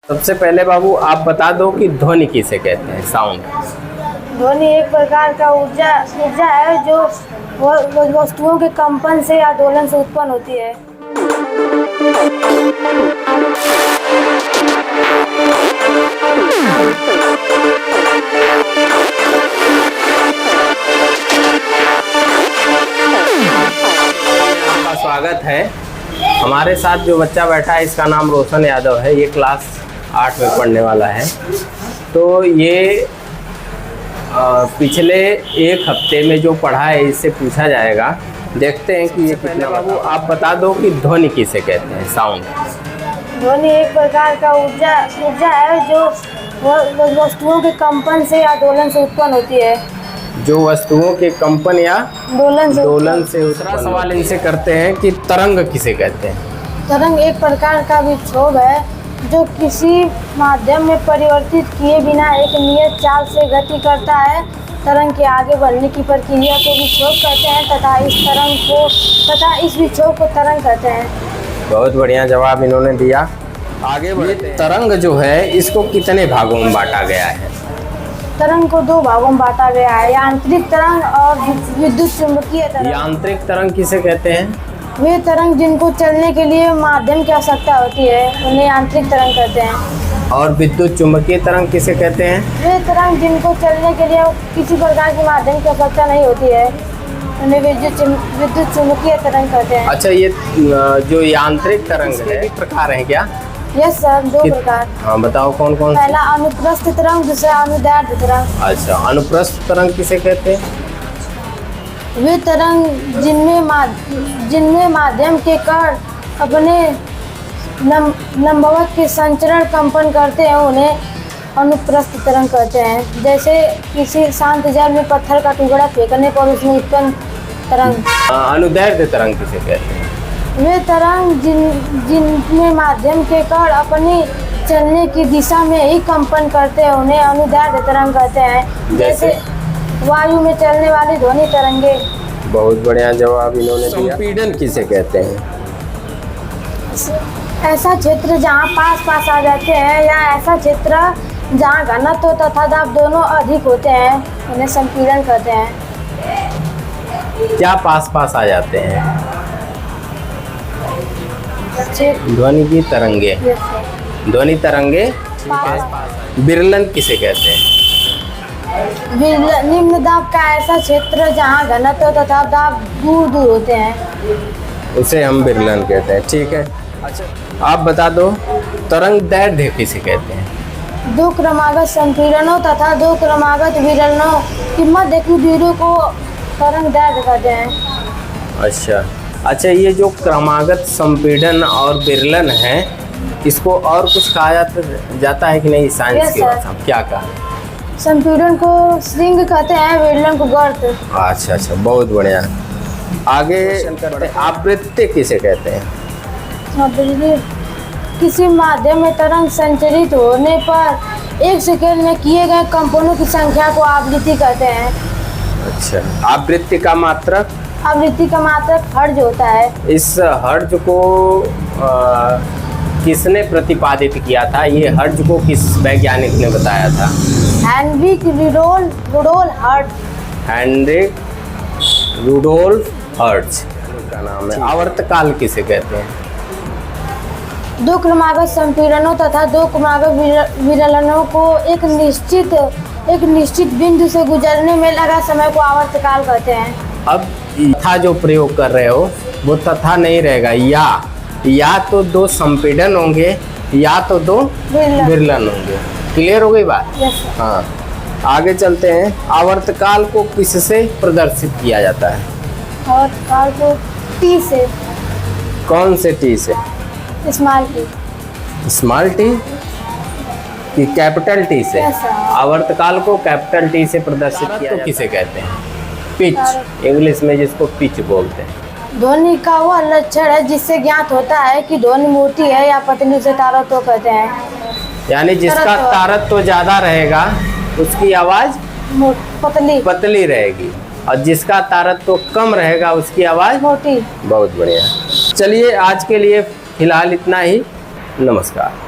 सबसे पहले बाबू आप बता दो कि ध्वनि किसे कहते हैं। साउंड। ध्वनि एक प्रकार का ऊर्जा है जो वस्तुओं के कंपन से या दोलन से उत्पन्न होती है। आपका स्वागत है। हमारे साथ जो बच्चा बैठा है इसका नाम रोशन यादव है। ये क्लास 8 में पढ़ने वाला है। तो ये पिछले एक हफ्ते में जो पढ़ा है इससे पूछा जाएगा। देखते हैं कि ये कितना। बाबू आप बता दो कि ध्वनि किसे कहते हैं। साउंड। ध्वनि एक प्रकार का ऊर्जा है जो वस्तुओं के कंपन से या दोलन से उत्पन्न होती है। जो वस्तुओं के कंपन या दोलन से दूसरा सवाल इनसे करते हैं कि तरंग किसे कहते हैं। तरंग एक प्रकार का विक्षोभ है जो किसी माध्यम में परिवर्तित किए बिना एक नियत चाल से गति करता है। तरंग के आगे बढ़ने की प्रक्रिया को विक्षोभ कहते हैं तथा इस विक्षोभ को तरंग कहते हैं। बहुत बढ़िया जवाब इन्होंने दिया। आगे बढ़ते हैं। तरंग जो है इसको कितने भागों में बांटा गया है। तरंग को 2 भागों में बांटा गया है, यांत्रिक तरंग और विद्युत चुंबकीय तरंग। यांत्रिक तरंग किसे कहते हैं। वे तरंग जिनको चलने के लिए माध्यम की आवश्यकता होती है उन्हें यांत्रिक तरंग कहते हैं। और विद्युत चुंबकीय तरंग किसे कहते हैं। वे तरंग जिनको चलने के लिए किसी प्रकार के माध्यम की आवश्यकता नहीं होती है उन्हें विद्युत चुंबकीय तरंग कहते हैं। अच्छा, ये जो यांत्रिक तरंग है भी प्रकार है क्या। यस सर, 2 प्रकार। हाँ बताओ कौन कौन। पहला अनुप्रस्थ तरंग, दूसरा अनुदैर्ध्य तरंग। अच्छा, अनुप्रस्थ तरंग किसे कहते हैं। वे तरंग जिनमें माध्यम के कण अपने लंबवत के संचरण कंपन करते हैं उन्हें अनुप्रस्थ तरंग कहते हैं। जैसे किसी शांत जल में पत्थर का टुकड़ा फेंकने पर उसमें उत्पन्न तरंग। अनुदैर्ध्य तरंग किसे कहते हैं। वे तरंग जिनमें माध्यम के कण अपनी चलने की दिशा में ही कंपन करते हैं उन्हें अनुदैर्ध्य तरंग कहते हैं। जैसे वायु में चलने वाली ध्वनि तरंगे। बहुत बढ़िया जवाब इन्होंने दिया। संपीड़न किसे कहते हैं। ऐसा क्षेत्र जहाँ पास आ जाते हैं या ऐसा क्षेत्र जहाँ घनत्व तथा दाब दोनों अधिक होते हैं उन्हें संपीड़न कहते हैं। क्या पास आ जाते हैं। ध्वनि की तरंगे। ध्वनि तरंगे। विरलन किसे कहते हैं। निम्न दाब का ऐसा क्षेत्र जहाँ घनत्व तथा दाब दूर होते हैं उसे हम विरलन कहते हैं। ठीक है। अच्छा, आप बता दो तरंग दैर्ध्य किसे कहते हैं। 2 क्रमागत संपीड़नों तथा 2 क्रमागत विरलनों की मध्य की दूरी को तरंग दैर्ध्य कहते हैं। अच्छा, ये जो क्रमागत संपीड़न और विरलन है इसको और कुछ कहा जाता है कि नहीं साइंस की भाषा में। क्या कहा। संपीड़न को श्रृंग कहते हैं, विरलन को गर्त। अच्छा, बहुत बढ़िया। आगे करते हैं। आवृत्ति किसे कहते हैं। किसी माध्यम में तरंग संचरित होने पर 1 सेकेंड में किए गए कंपनों की संख्या को आवृत्ति कहते हैं। अच्छा, आवृत्ति का मात्रक। आवृत्ति का मात्रक हर्ट्ज होता है। इस हर्ट्ज को किसने प्रतिपादित किया था। ये हर्ट्ज को किस वैज्ञानिक ने बताया था। Heinrich Rudolf Hertz. Heinrich Rudolf Hertz का नाम है। आवर्तकाल किसे कहते हैं। 2 क्रमागत संपीड़नों तथा 2 क्रमागत विरलनों को एक निश्चित बिंदु से गुजरने में लगा समय को आवर्तकाल कहते हैं। अब तथा जो प्रयोग कर रहे हो वो तथा नहीं रहेगा। या तो 2 संपीड़न होंगे या तो 2 विरलन होंगे। क्लियर हो गई बात। यस। हाँ, आगे चलते हैं। आवर्तकाल को किससे प्रदर्शित किया जाता है। आवर्तकाल को टी से। कौन से टी से। स्मॉल टी कि कैपिटल टी से। आवर्तकाल को कैपिटल टी से प्रदर्शित किया जाता है। किसे कहते हैं। पिच, इंग्लिश में जिसको पिच बोलते हैं। ध्वनि का वह लक्षण है जिससे ज्ञात होता है कि ध्वनि मोटी है या पतली, उसे तारत्व कहते हैं। यानी जिसका तारत्व ज्यादा रहेगा उसकी आवाज पतली रहेगी और जिसका तारत्व कम रहेगा उसकी आवाज मोटी। बहुत बढ़िया। चलिए आज के लिए फिलहाल इतना ही। नमस्कार।